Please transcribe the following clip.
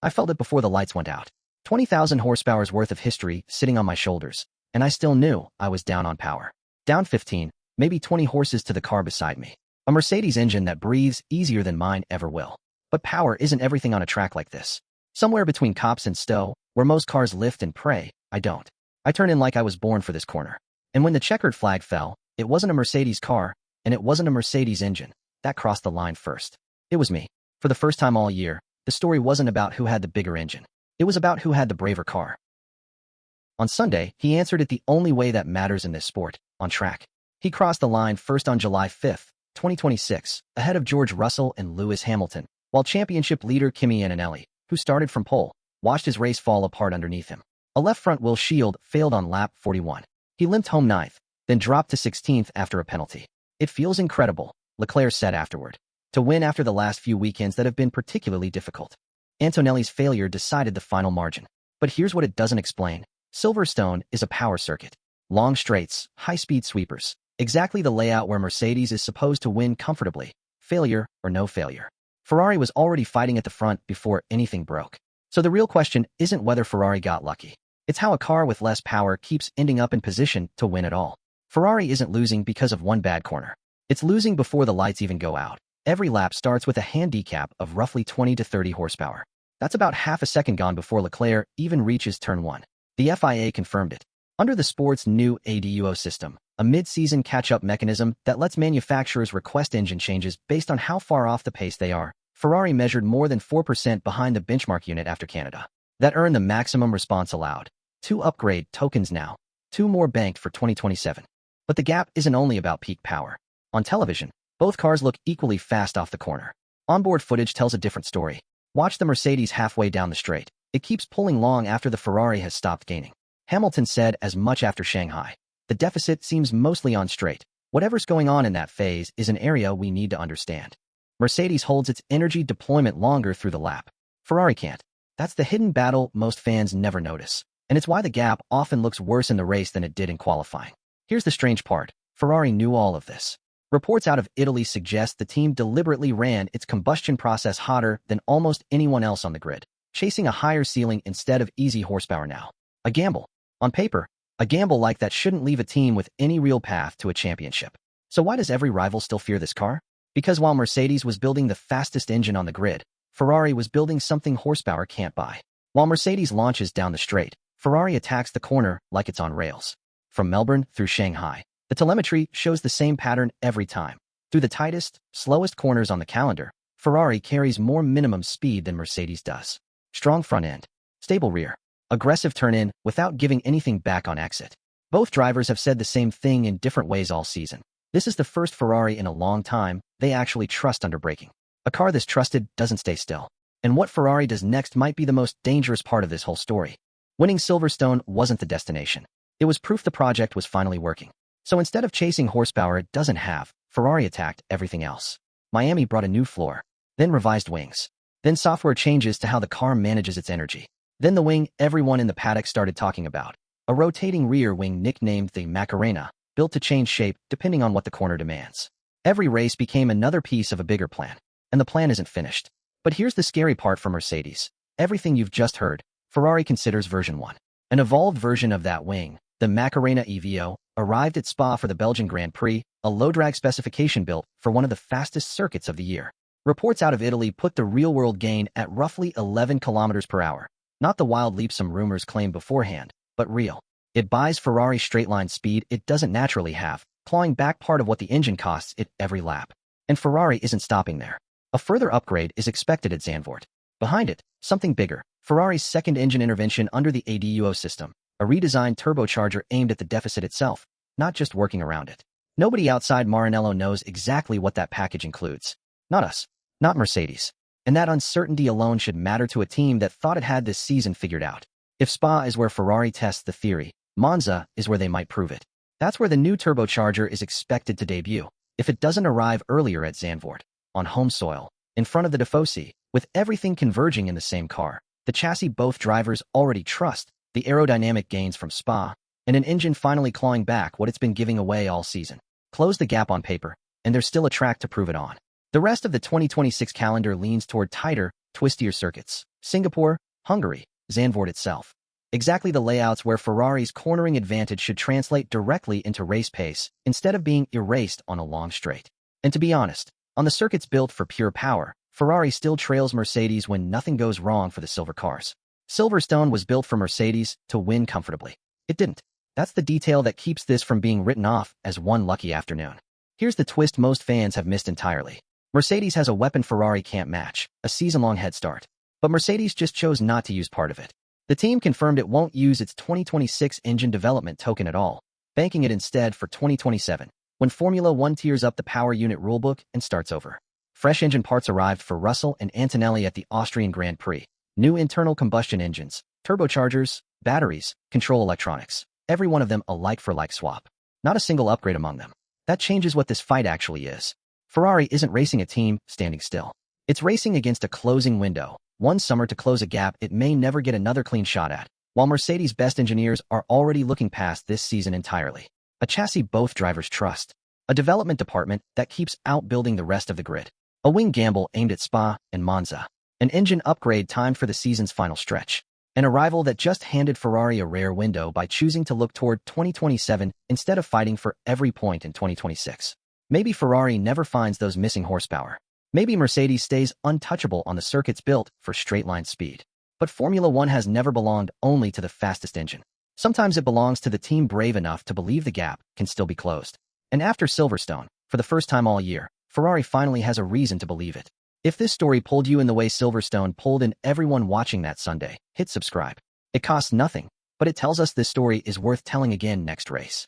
I felt it before the lights went out. 20,000 horsepower's worth of history sitting on my shoulders, and I still knew I was down on power. Down 15, maybe 20 horses to the car beside me. A Mercedes engine that breathes easier than mine ever will. But power isn't everything on a track like this. Somewhere between Cops and Stowe, where most cars lift and pray, I don't. I turn in like I was born for this corner. And when the checkered flag fell, it wasn't a Mercedes car, and it wasn't a Mercedes engine. That crossed the line first. It was me. For the first time all year, the story wasn't about who had the bigger engine. It was about who had the braver car. On Sunday, he answered it the only way that matters in this sport, on track. He crossed the line first on July 5, 2026, ahead of George Russell and Lewis Hamilton, while championship leader Kimi Antonelli, who started from pole, watched his race fall apart underneath him. A left front wheel shield failed on lap 41. He limped home 9th, then dropped to 16th after a penalty. It feels incredible, Leclerc said afterward, to win after the last few weekends that have been particularly difficult. Antonelli's failure decided the final margin. But here's what it doesn't explain. Silverstone is a power circuit. Long straights, high-speed sweepers. Exactly the layout where Mercedes is supposed to win comfortably. Failure or no failure. Ferrari was already fighting at the front before anything broke. So the real question isn't whether Ferrari got lucky. It's how a car with less power keeps ending up in position to win it all. Ferrari isn't losing because of one bad corner. It's losing before the lights even go out. Every lap starts with a handicap of roughly 20 to 30 horsepower. That's about half a second gone before Leclerc even reaches turn 1. The FIA confirmed it. Under the sport's new ADUO system, a mid-season catch-up mechanism that lets manufacturers request engine changes based on how far off the pace they are, Ferrari measured more than 4% behind the benchmark unit after Canada. That earned the maximum response allowed. 2 upgrade tokens now. 2 more banked for 2027. But the gap isn't only about peak power. On television, both cars look equally fast off the corner. Onboard footage tells a different story. Watch the Mercedes halfway down the straight. It keeps pulling long after the Ferrari has stopped gaining. Hamilton said as much after Shanghai. The deficit seems mostly on straight. Whatever's going on in that phase is an area we need to understand. Mercedes holds its energy deployment longer through the lap. Ferrari can't. That's the hidden battle most fans never notice. And it's why the gap often looks worse in the race than it did in qualifying. Here's the strange part. Ferrari knew all of this. Reports out of Italy suggest the team deliberately ran its combustion process hotter than almost anyone else on the grid, chasing a higher ceiling instead of easy horsepower now. A gamble. On paper, a gamble like that shouldn't leave a team with any real path to a championship. So why does every rival still fear this car? Because while Mercedes was building the fastest engine on the grid, Ferrari was building something horsepower can't buy. While Mercedes launches down the straight, Ferrari attacks the corner like it's on rails. From Melbourne through Shanghai, the telemetry shows the same pattern every time. Through the tightest, slowest corners on the calendar, Ferrari carries more minimum speed than Mercedes does. Strong front end, stable rear, aggressive turn-in without giving anything back on exit. Both drivers have said the same thing in different ways all season. This is the first Ferrari in a long time they actually trust under braking. A car this trusted doesn't stay still. And what Ferrari does next might be the most dangerous part of this whole story. Winning Silverstone wasn't the destination. It was proof the project was finally working. So instead of chasing horsepower it doesn't have, Ferrari attacked everything else. Miami brought a new floor, then revised wings, then software changes to how the car manages its energy. Then the wing everyone in the paddock started talking about, a rotating rear wing nicknamed the Macarena, built to change shape depending on what the corner demands. Every race became another piece of a bigger plan, and the plan isn't finished. But here's the scary part for Mercedes. Everything you've just heard, Ferrari considers version 1. An evolved version of that wing, the Macarena EVO, arrived at Spa for the Belgian Grand Prix, a low-drag specification built for one of the fastest circuits of the year. Reports out of Italy put the real-world gain at roughly 11 kilometers per hour. Not the wild leap some rumors claimed beforehand, but real. It buys Ferrari straight-line speed it doesn't naturally have, clawing back part of what the engine costs it every lap. And Ferrari isn't stopping there. A further upgrade is expected at Zandvoort. Behind it, something bigger. Ferrari's second engine intervention under the ADUO system, a redesigned turbocharger aimed at the deficit itself, not just working around it. Nobody outside Maranello knows exactly what that package includes. Not us. Not Mercedes. And that uncertainty alone should matter to a team that thought it had this season figured out. If Spa is where Ferrari tests the theory, Monza is where they might prove it. That's where the new turbocharger is expected to debut. If it doesn't arrive earlier at Zandvoort, on home soil, in front of the Tifosi, with everything converging in the same car, the chassis both drivers already trust, the aerodynamic gains from Spa, and an engine finally clawing back what it's been giving away all season. Close the gap on paper, and there's still a track to prove it on. The rest of the 2026 calendar leans toward tighter, twistier circuits. Singapore, Hungary, Zandvoort itself. Exactly the layouts where Ferrari's cornering advantage should translate directly into race pace instead of being erased on a long straight. And to be honest, on the circuits built for pure power, Ferrari still trails Mercedes when nothing goes wrong for the silver cars. Silverstone was built for Mercedes to win comfortably. It didn't. That's the detail that keeps this from being written off as one lucky afternoon. Here's the twist most fans have missed entirely. Mercedes has a weapon Ferrari can't match, a season-long head start. But Mercedes just chose not to use part of it. The team confirmed it won't use its 2026 engine development token at all, banking it instead for 2027, when Formula One tears up the power unit rulebook and starts over. Fresh engine parts arrived for Russell and Antonelli at the Austrian Grand Prix. New internal combustion engines, turbochargers, batteries, control electronics. Every one of them a like-for-like swap. Not a single upgrade among them. That changes what this fight actually is. Ferrari isn't racing a team standing still. It's racing against a closing window, one summer to close a gap it may never get another clean shot at, while Mercedes' best engineers are already looking past this season entirely. A chassis both drivers trust. A development department that keeps outbuilding the rest of the grid. A wing gamble aimed at Spa and Monza. An engine upgrade timed for the season's final stretch. An arrival that just handed Ferrari a rare window by choosing to look toward 2027 instead of fighting for every point in 2026. Maybe Ferrari never finds those missing horsepower. Maybe Mercedes stays untouchable on the circuits built for straight-line speed. But Formula One has never belonged only to the fastest engine. Sometimes it belongs to the team brave enough to believe the gap can still be closed. And after Silverstone, for the first time all year, Ferrari finally has a reason to believe it. If this story pulled you in the way Silverstone pulled in everyone watching that Sunday, hit subscribe. It costs nothing, but it tells us this story is worth telling again next race.